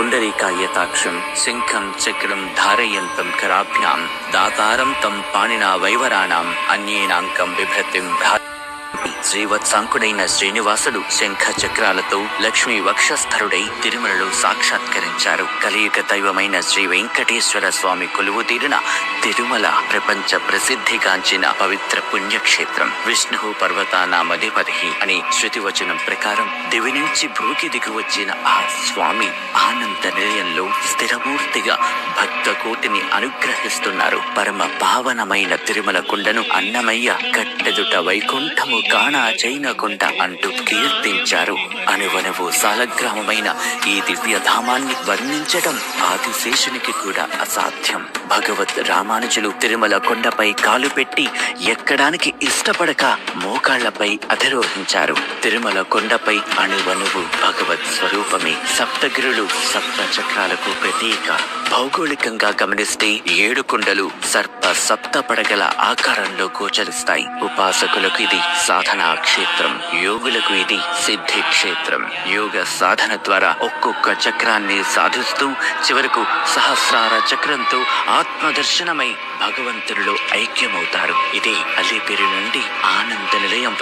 పుండరీకాయతాక్షం శంఖం చక్రం ధారయంతం కరాభ్యాం దాతారం తం పాణినా వైవరాణాం అన్యేనాంకం బిభ్రతిం శ్రీవత్సాంకుడైన శ్రీనివాసుడు శంఖ చక్రాలతో లక్ష్మీ వక్షస్థరుడై తిరుమలలో సాక్షాత్కరించారు. కలియుగ దైవమైన శ్రీ వెంకటేశ్వర స్వామి కొలువు తీరిన తిరుమల ప్రపంచ ప్రసిద్ధిగాంచిన పవిత్ర పుణ్యక్షేత్రం. విష్ణు పర్వతానామధిపతి అని శృతివచనం ప్రకారం దివి నుంచి భూకి దిగి వచ్చిన ఆ స్వామి ఆనంద నిలయంలో స్థిరమూర్తిగా భక్త కోటిని అనుగ్రహిస్తున్నారు. పరమ పావనమైన తిరుమల కొండను అన్నమయ్య కట్టెదుట వైకుంఠము కాణా జైనకొండ అంటూ కీర్తించారు. అనువనువు సాలగ్రామమైన ఈ దివ్య ధామాన్ని వర్ణించడం ఆదిశేషునికి కూడా అసాధ్యం. భగవత్ రామానుజులు తిరుమల కొండపై కాలు పెట్టి ఎక్కడానికి ఇష్టపడక మోకాళ్లపై అధిరోహించారు. తిరుమల కొండపై అణువణువు భగవత్ స్వరూపమే. సప్తగిరులు సప్త చక్రాలకు ప్రతీక. భౌగోళికంగా గమనిస్తే 7 కొండలు సర్ప సప్త పడగల ఆకారంలో గోచరిస్తాయి. ఉపాసకులకు ఇది సాధనా క్షేత్రం, యోగులకు ఇది సిద్ధి క్షేత్రం. యోగ సాధన ద్వారా ఒక్కొక్క చక్రాన్ని సాధిస్తూ చివరకు సహస్రార చక్రంతో ఆత్మదర్శనమై భగవంతుడిలో ఐక్యమవుతారు. ఇదే అలిపిరి నుండి ఆనంద నిలయం